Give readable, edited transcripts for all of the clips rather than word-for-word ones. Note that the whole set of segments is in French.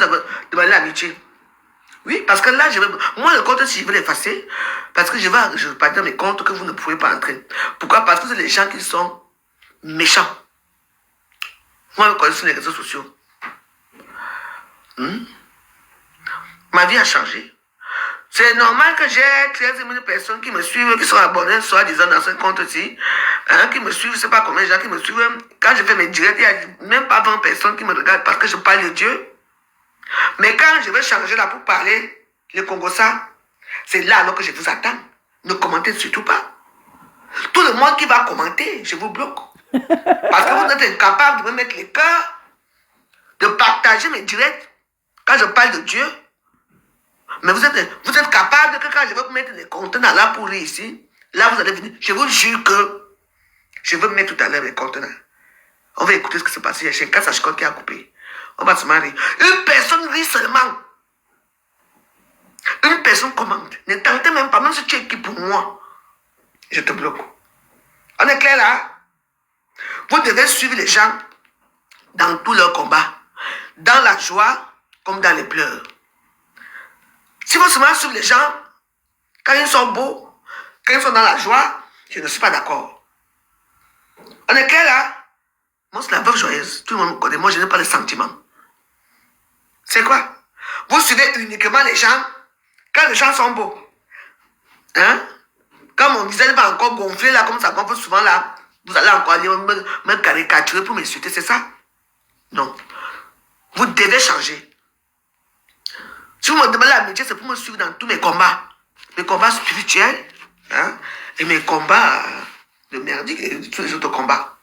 avez demandé l'amitié. Oui, parce que là, moi, le compte, si je veux l'effacer, parce que je vais pas dans mes comptes que vous ne pouvez pas entrer. Pourquoi? Parce que c'est les gens qui sont méchants. Moi, je connais sur les réseaux sociaux. Ma vie a changé. C'est normal que j'ai 13 000 personnes qui me suivent, qui sont abonnées, soit disant dans ce compte-ci, qui me suivent, je ne sais pas combien de gens qui me suivent. Quand je fais mes directs, il n'y a même pas 20 personnes qui me regardent parce que je parle de Dieu. Mais quand je vais changer là pour parler le Congo-ça, c'est là alors que je vous attends. Ne commentez surtout pas. Tout le monde qui va commenter, je vous bloque. Parce que vous êtes incapable de me mettre les cœurs, de partager mes directs quand je parle de Dieu. Mais vous êtes capable que quand je vais vous mettre les contenants là pour ici, là vous allez venir. Je vous jure que je vais mettre tout à l'heure les contenants. On va écouter ce qui s'est passé. Il y a chez Kassachkot qui a coupé. On va se marier. Une personne rit seulement. Une personne commande. Ne tentez même pas, même si tu es qui pour moi. Je te bloque. On est clair là? Vous devez suivre les gens dans tous leurs combats. Dans la joie comme dans les pleurs. Si vous seulement suivez les gens, quand ils sont beaux, quand ils sont dans la joie, je ne suis pas d'accord. On est clair là? Moi, c'est la veuve joyeuse. Tout le monde me connaît. Moi, je n'ai pas de sentiments. C'est quoi? Vous suivez uniquement les gens quand les gens sont beaux. Hein? Quand mon visage va encore gonfler là, comme ça gonfle souvent là, vous allez encore aller me caricaturer pour m'insulter, c'est ça? Non. Vous devez changer. Si vous me demandez l'amitié, c'est pour me suivre dans tous mes combats. Mes combats spirituels, et mes combats de merdique et tous les autres combats.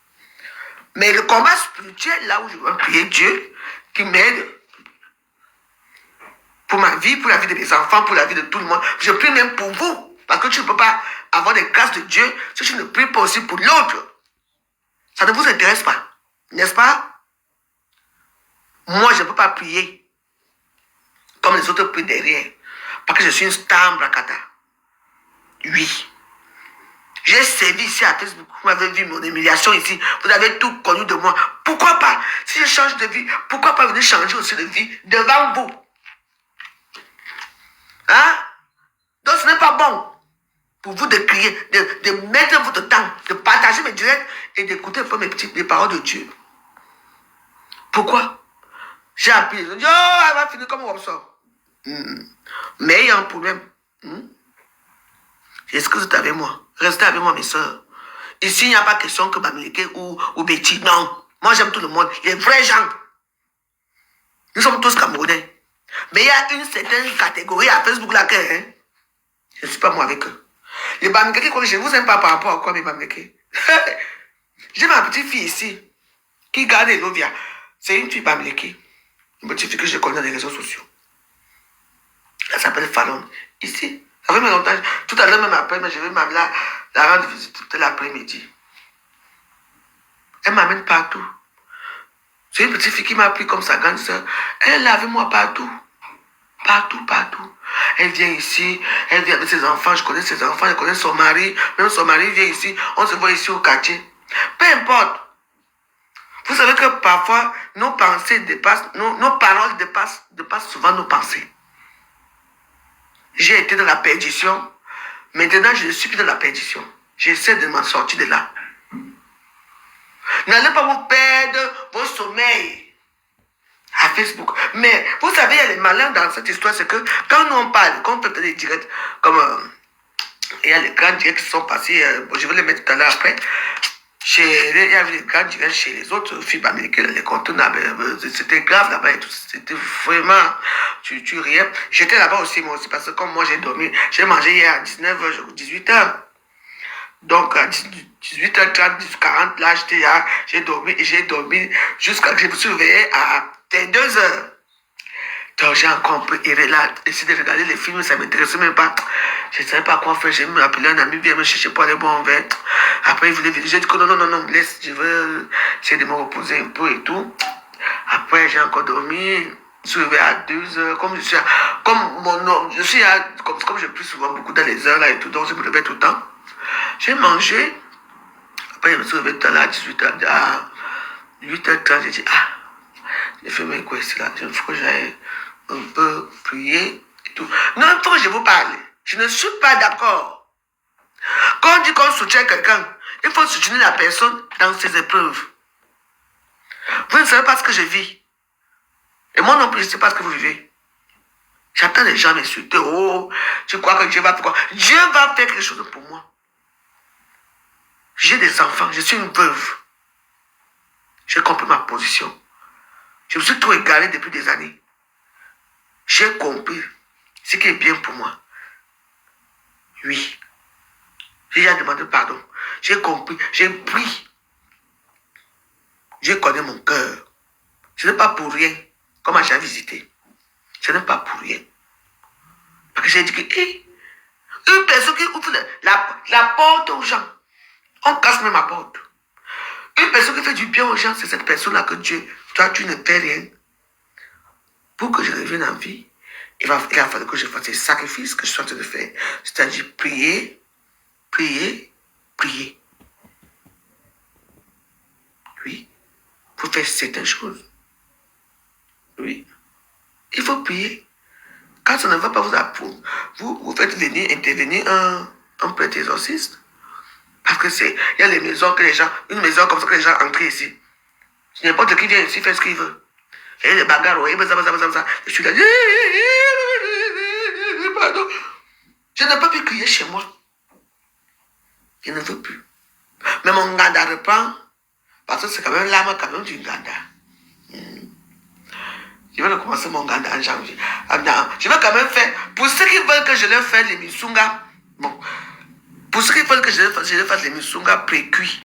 Mais le combat spirituel, là où je vais prier Dieu, qui m'aide pour ma vie, pour la vie de mes enfants, pour la vie de tout le monde. Je prie même pour vous. Parce que tu ne peux pas avoir des grâces de Dieu si tu ne pries pas aussi pour l'autre. Ça ne vous intéresse pas. N'est-ce pas? Moi, je ne peux pas prier comme les autres prient derrière. Parce que je suis une star en Brakata. Oui. J'ai servi ici à Facebook. Vous m'avez vu mon humiliation ici. Vous avez tout connu de moi. Pourquoi pas? Si je change de vie, pourquoi pas venir changer aussi de vie devant vous? Hein? Donc ce n'est pas bon pour vous de crier, de mettre votre temps, de partager mes directs et d'écouter les paroles de Dieu. Pourquoi? J'ai appris. Je dis, oh, elle va finir comme on sort. Mais il y a un problème. Excusez avec moi. Restez avec moi, mes soeurs. Ici, il n'y a pas question que Bamileke ou Betty. Non. Moi, j'aime tout le monde. Les vrais gens. Nous sommes tous Camerounais. Mais il y a une certaine catégorie à Facebook là que je ne suis pas moi avec eux. Les Bamileke, je ne vous aime pas par rapport à quoi, mes Bamileke. J'ai ma petite fille ici qui garde Elovia. C'est une fille Bamileke. Une petite fille que je connais dans les réseaux sociaux. Elle s'appelle Fallon. Ici. Ça fait longtemps. Tout à l'heure, même après, mais je vais m'amener la rendre visite tout l'après-midi. Elle m'amène partout. C'est une petite fille qui m'a pris comme sa grande soeur. Elle est avec moi partout. Partout, partout. Elle vient ici, elle vient avec ses enfants. Je connais ses enfants, je connais son mari. Même son mari vient ici. On se voit ici au quartier. Peu importe. Vous savez que parfois, nos pensées dépassent, nos paroles dépassent souvent nos pensées. J'ai été dans la perdition. Maintenant, je ne suis plus dans la perdition. J'essaie de m'en sortir de là. N'allez pas vous perdre vos sommeils à Facebook. Mais vous savez, il y a les malins dans cette histoire, c'est que quand nous on parle, quand on fait des directs, comme il y a les grands directs qui sont passés, je vais les mettre tout à l'heure après. Il y avait les grands directs chez les autres filles américaines, les contenants, c'était grave là-bas et tout. C'était vraiment, tu riais. J'étais là-bas aussi, moi aussi, parce que comme moi j'ai dormi, j'ai mangé hier à 19h, 18h. Donc à 18h30, 40, là, j'étais là, j'ai dormi jusqu'à ce que je me suis réveillé à 2h. Donc j'ai encore essayé de regarder les films, ça ne m'intéressait même pas. Je ne savais pas quoi faire. J'ai appelé un ami, viens me chercher pour aller boire un verre. Après, il voulait venir. J'ai dit que non, laisse, je veux essayer de me reposer un peu et tout. Après, j'ai encore dormi. Je suis réveillé à 2h. Comme je suis comme je prie souvent beaucoup dans les heures là et tout, donc je me réveille tout le temps. J'ai mangé. Après, je me suis réveillé tout à l'heure à 8h30. J'ai dit, J'ai fait mes questions là. Il faut que j'aille un peu prier et tout. Non, il faut que je vous parle. Je ne suis pas d'accord. Quand on dit qu'on soutient quelqu'un, il faut soutenir la personne dans ses épreuves. Vous ne savez pas ce que je vis. Et moi non plus, je ne sais pas ce que vous vivez. J'attends les gens m'insulter. Oh, tu crois que Dieu va faire quoi? Dieu va faire quelque chose pour moi. J'ai des enfants, je suis une veuve. J'ai compris ma position. Je me suis trop égaré depuis des années. J'ai compris ce qui est bien pour moi. Oui. J'ai déjà demandé pardon. J'ai compris, j'ai pris. Je connais mon cœur. Ce n'est pas pour rien qu'on m'a déjà visité. Ce n'est pas pour rien. Parce que j'ai dit que une personne qui ouvre la porte aux gens, on casse même ma porte. Une personne qui fait du bien aux gens, c'est cette personne-là que Dieu, toi, tu ne fais rien. Pour que je revienne en vie, il a fallu que je fasse des sacrifices que je suis en train de faire. C'est-à-dire prier, prier, prier. Oui. Pour faire certaines choses. Oui. Il faut prier. Quand ça ne va pas vous apprendre, vous faites intervenir un prêtre exorciste. Parce que il y a les maisons que les gens, une maison comme ça que les gens entrent ici. N'importe qui vient ici faire ce qu'il veut. Et les bagarres, je suis là. Pardon. Je ne peux plus crier chez moi. Je ne veux plus. Mais mon ganda reprend. Parce que c'est quand même l'âme quand même du ganda. Je vais recommencer mon ganda en janvier. Je vais quand même faire. Pour ceux qui veulent que je leur fasse les misunga. Bon. Pour ceux qui veulent que je leur fasse les misunga pré-cuits.